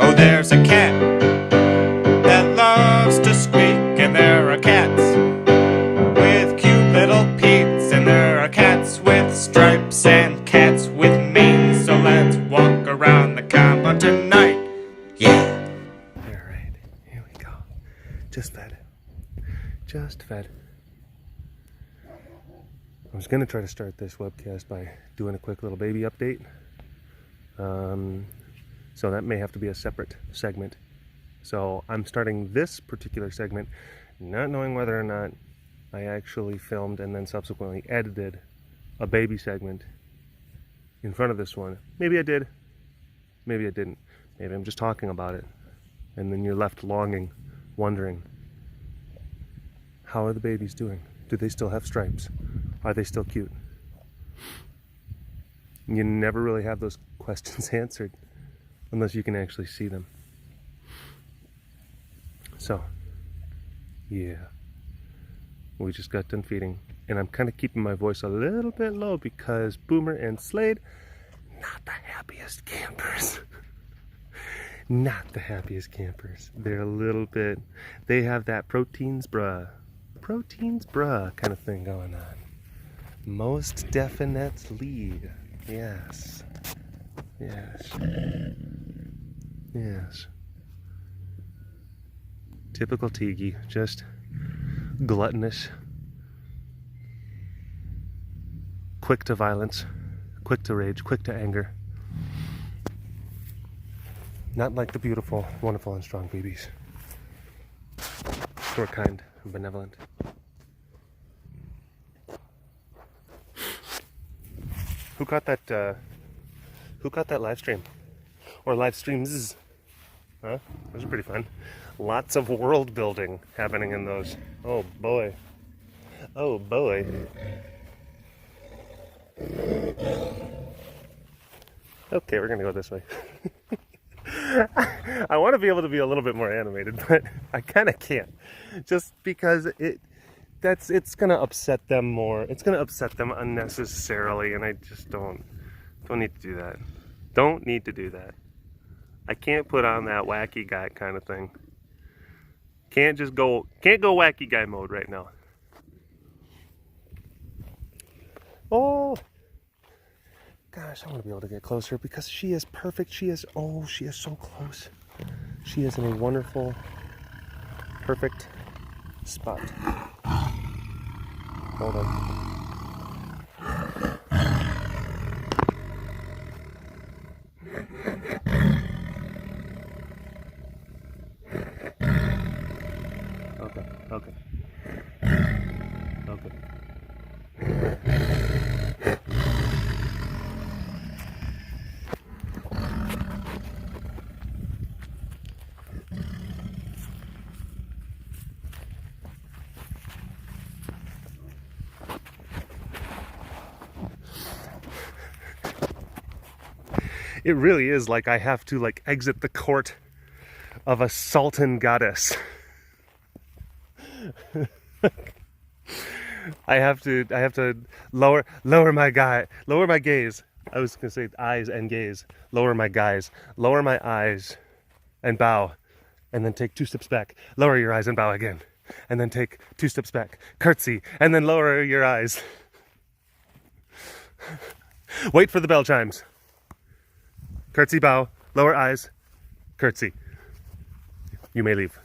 Oh, there's a cat that loves to squeak, and there are cats with cute little peats, and there are cats with stripes and cats with manes. So let's walk around the compound tonight. Yeah. Alright, here we go. Just fed. Just fed. I was going to try to start this webcast by doing a quick little baby update. So that may have to be a separate segment. So I'm starting this particular segment not knowing whether or not I actually filmed and then subsequently edited a baby segment in front of this one. Maybe I did. Maybe I didn't. Maybe I'm just talking about it. And then you're left longing, wondering, how are the babies doing? Do they still have stripes? Are they still cute? You never really have those questions answered unless you can actually see them. So, yeah. We just got done feeding. And I'm kind of keeping my voice a little bit low because Boomer and Slade, not the happiest campers. Not the happiest campers. They're a little bit, they have that proteins bruh kind of thing going on. Most definitely. Yes. Yes. Yes. Typical Teegees, just gluttonous, quick to violence, quick to rage, quick to anger. Not like the beautiful, wonderful, and strong Beebees. Who are kind and benevolent. Who caught that? Who caught that live stream? Or live streams? Huh? Those are pretty fun. Lots of world building happening in those. Oh boy. Oh boy. Okay, we're gonna go this way. I want to be able to be a little bit more animated, but I kind of can't. Just because it's gonna upset them more. It's gonna upset them unnecessarily, and I just don't need to do that. Don't need to do that. I can't put on that wacky guy kind of thing. Can't go wacky guy mode right now. Oh gosh, I want to be able to get closer because she is perfect. She is so close. She is in a wonderful, perfect spot. Hold on. Okay. It really is like I have to exit the court of a sultan goddess. I have to lower my gaze. I was gonna say eyes and gaze. Lower my eyes and bow, and then take 2 steps back. Lower your eyes and bow again, and then take 2 steps back. Curtsy, and then lower your eyes. Wait for the bell chimes. Curtsy, bow, lower eyes, curtsy. You may leave.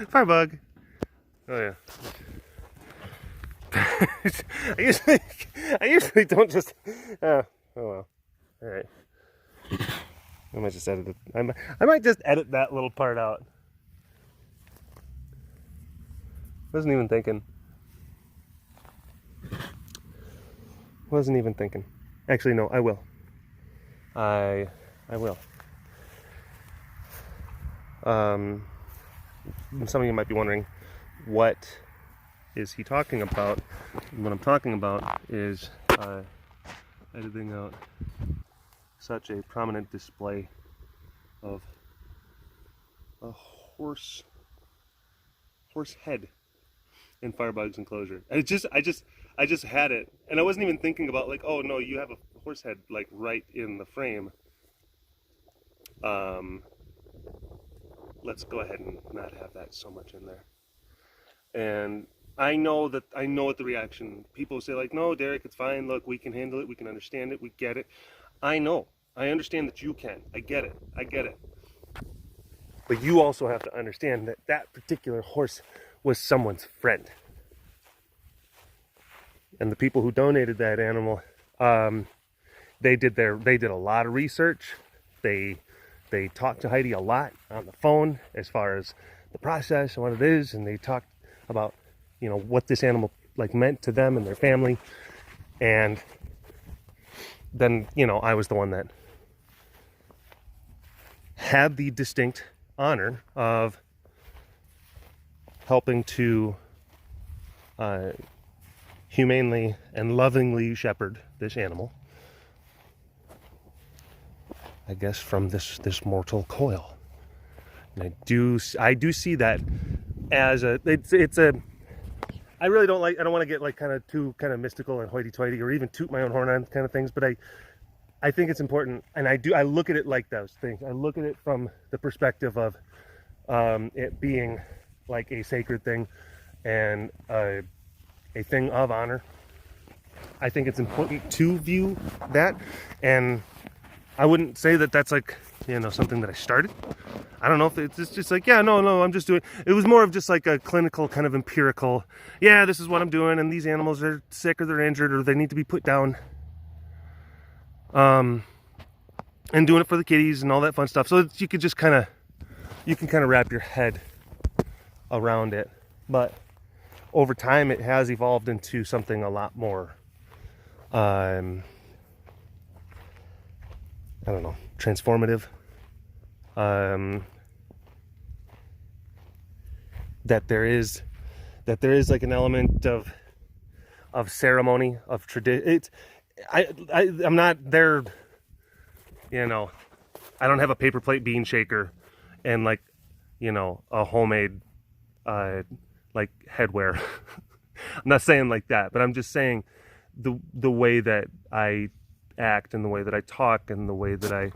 Firebug. Oh yeah. I usually don't just. Oh well. All right. I might just edit it. I might just edit that little part out. Wasn't even thinking. Actually, no. I will. I will. Some of you might be wondering, what is he talking about? And what I'm talking about is editing out such a prominent display of a horse head in Firebug's enclosure. I just had it, and I wasn't even thinking about oh no, you have a horse head like right in the frame. Let's go ahead and not have that so much in there. And I know what the reaction, people say like, no, Derek, it's fine. Look, we can handle it. We can understand it. We get it. I know. I understand that you can. I get it. I get it. But you also have to understand that that particular horse was someone's friend. And the people who donated that animal, they did a lot of research. They talked to Heidi a lot on the phone as far as the process and what it is, and they talked about, you know, what this animal like meant to them and their family. And then, you know, I was the one that had the distinct honor of helping to humanely and lovingly shepherd this animal, I guess, from this mortal coil. And I do see that as I really don't want to get like kind of too kind of mystical and hoity-toity or even toot my own horn on kind of things, but I think it's important, and I look at it like those things. I look at it from the perspective of it being like a sacred thing and a thing of honor. I think it's important to view that, and I wouldn't say that that's like, you know, something that I started. I don't know if it's just like, yeah, no, I'm just doing, it was more of just like a clinical kind of empirical, yeah, this is what I'm doing, and these animals are sick or they're injured or they need to be put down. And doing it for the kitties and all that fun stuff. So you can kind of wrap your head around it. But over time, it has evolved into something a lot more, I don't know, transformative. That there is like an element of ceremony, of tradition. I'm not there, you know, I don't have a paper plate bean shaker and like, you know, a homemade like headwear. I'm not saying like that, but I'm just saying the way that I act and the way that I talk and the way that I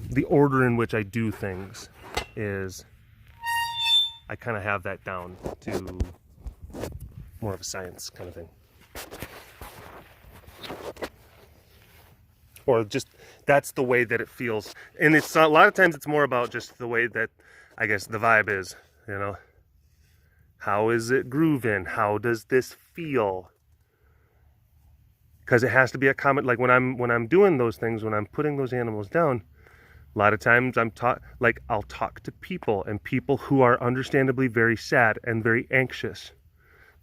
the order in which I do things is, I kind of have that down to more of a science kind of thing. Or just, that's the way that it feels. And it's a lot of times it's more about just the way that, I guess, the vibe is, you know. How is it grooving? How does this feel? Because it has to be a comment. Like when I'm doing those things, when I'm putting those animals down, a lot of times I'll talk to people, and people who are understandably very sad and very anxious.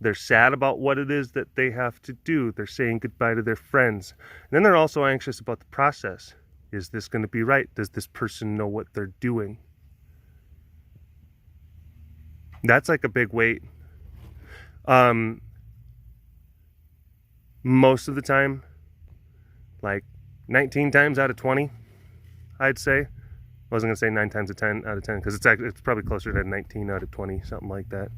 They're sad about what it is that they have to do. They're saying goodbye to their friends. And then they're also anxious about the process. Is this going to be right? Does this person know what they're doing? That's like a big weight. Most of the time, like 19 times out of 20, I'd say. I wasn't going to say 9 times out of 10, because it's probably closer to 19 out of 20, something like that.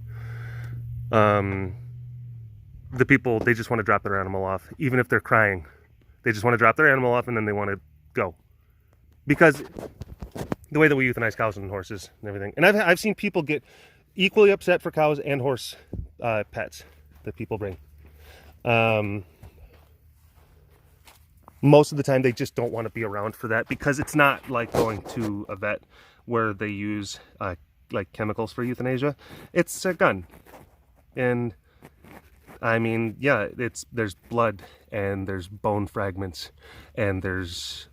The people, they just want to drop their animal off, even if they're crying. They just want to drop their animal off and then they want to go. Because the way that we euthanize cows and horses and everything. And I've seen people get equally upset for cows and horse pets that people bring. Most of the time they just don't want to be around for that, because it's not like going to a vet where they use like chemicals for euthanasia. It's a gun. And I mean, yeah, there's blood and there's bone fragments and there's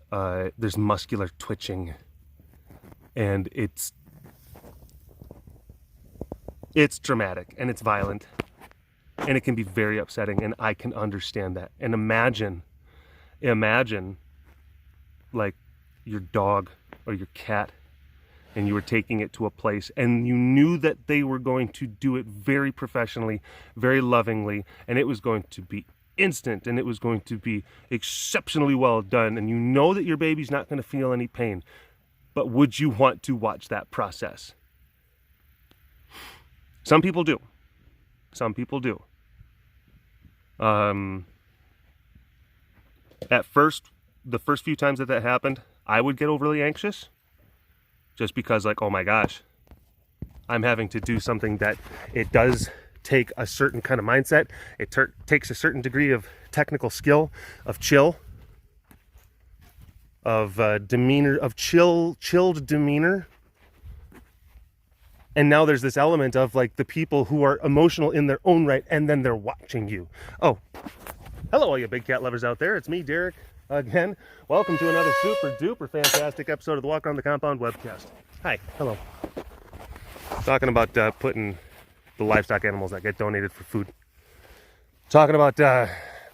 muscular twitching, and it's dramatic and it's violent and it can be very upsetting, and I can understand that. And imagine like your dog or your cat, and you were taking it to a place and you knew that they were going to do it very professionally, very lovingly, and it was going to be instant and it was going to be exceptionally well done, and you know that your baby's not going to feel any pain. But would you want to watch that process? Some people do. Some people do. At first, the first few times that happened, I would get overly anxious just because, like, oh my gosh, I'm having to do something that it does take a certain kind of mindset. It takes a certain degree of technical skill, of chill, of demeanor, of chilled demeanor. And now there's this element of like the people who are emotional in their own right, and then they're watching you. Oh, hello all you big cat lovers out there. It's me, Derek, again. Welcome to another super duper fantastic episode of the Walk Around the Compound webcast. Hi, hello. Talking about putting the livestock animals that get donated for food. Talking about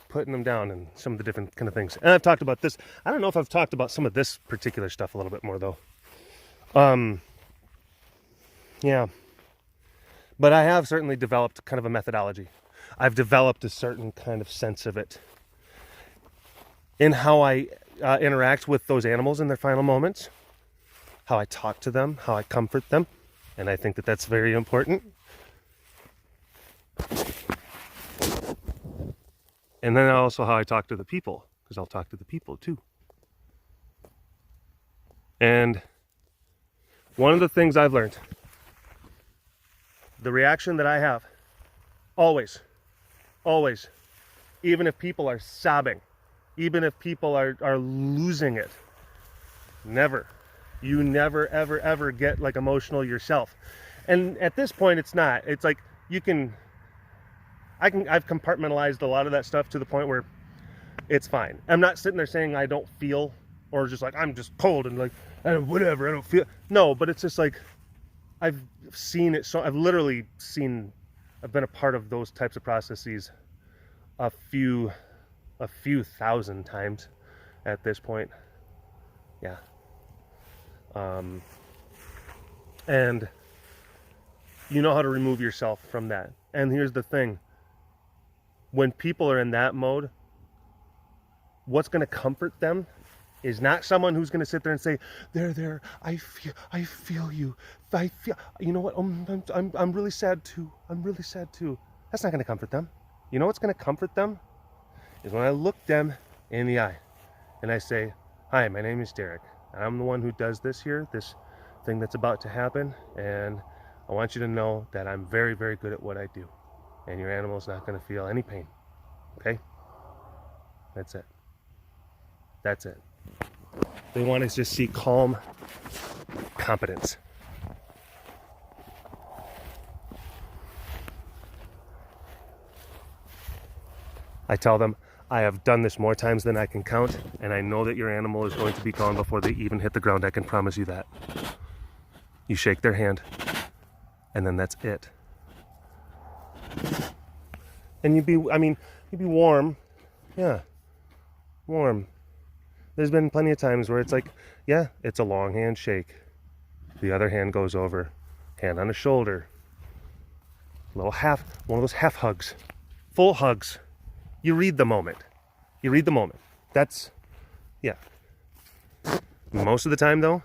putting them down and some of the different kind of things. And I've talked about this. I don't know if I've talked about some of this particular stuff a little bit more though. Yeah. But I have certainly developed kind of a methodology. I've developed a certain kind of sense of it in how I interact with those animals in their final moments, how I talk to them, how I comfort them. And I think that that's very important. And then also how I talk to the people, because I'll talk to the people too. And one of the things I've learned, the reaction that I have, always, even if people are sobbing, even if people are losing it, you never, ever, ever get like emotional yourself. And at this point, it's not. It's like I've compartmentalized a lot of that stuff to the point where it's fine. I'm not sitting there saying I don't feel, or just like I'm just cold and like whatever, I don't feel. No, but it's just like I've seen it. So I've literally seen. I've been a part of those types of processes a few thousand times at this point. Yeah. And you know how to remove yourself from that. And here's the thing. When people are in that mode, what's going to comfort them is not someone who's going to sit there and say, there, I feel you. You know what? I'm really sad too. That's not going to comfort them. You know what's going to comfort them is when I look them in the eye and I say, hi, my name is Derek. I'm the one who does this here, this thing that's about to happen. And I want you to know that I'm very, very good at what I do. And your animal's not going to feel any pain. Okay? That's it. That's it. They want to just see calm competence. I tell them, I have done this more times than I can count, and I know that your animal is going to be gone before they even hit the ground. I can promise you that. You shake their hand, and then that's it. And you'd be warm. Yeah, warm. There's been plenty of times where it's like, yeah, it's a long handshake. The other hand goes over, hand on the shoulder. One of those half hugs. Full hugs. You read the moment. That's, yeah. Most of the time though,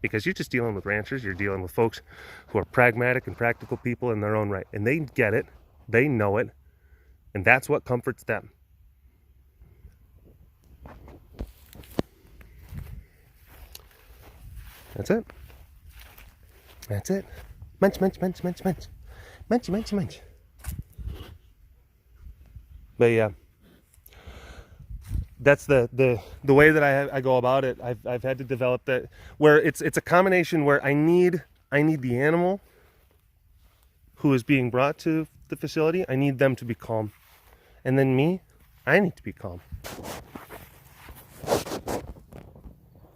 because you're just dealing with ranchers, you're dealing with folks who are pragmatic and practical people in their own right. And they get it, they know it, and that's what comforts them. That's it. Munch. Munchy. But yeah, that's the way that I go about it. I've had to develop that, where it's a combination where I need the animal who is being brought to the facility. I need them to be calm, and then me, I need to be calm.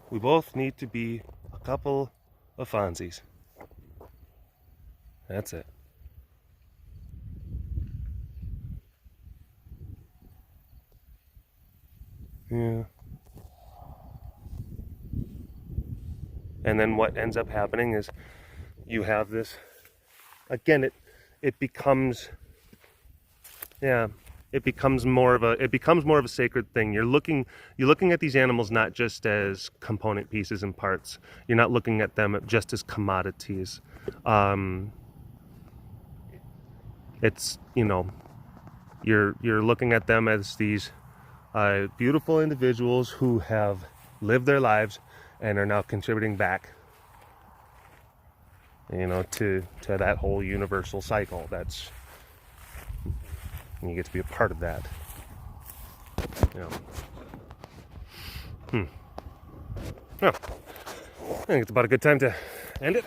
We both need to be a couple of Fonzies. That's it. Yeah. And then what ends up happening is you have this, again, it becomes more of a sacred thing. You're looking at these animals not just as component pieces and parts. You're not looking at them just as commodities. It's, you're looking at them as these beautiful individuals who have lived their lives and are now contributing back, you know, to that whole universal cycle. That's, you get to be a part of that. You know. Well, I think it's about a good time to end it.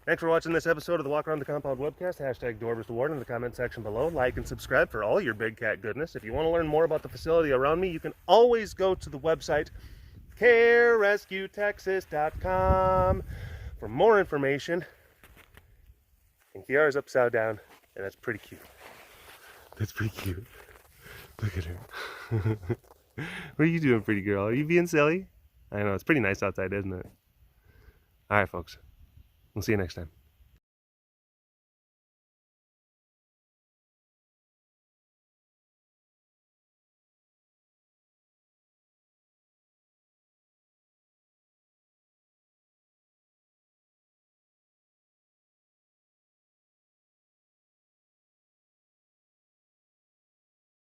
Thanks for watching this episode of the Walk Around the Compound webcast. Hashtag Dorvers Award in the comment section below. Like and subscribe for all your big cat goodness. If you want to learn more about the facility around me, you can always go to the website carerescuetexas.com for more information. And Kiara's upside down, and that's pretty cute. That's pretty cute. Look at her. What are you doing, pretty girl? Are you being silly? I know, it's pretty nice outside, isn't it? All right, folks. We'll see you next time.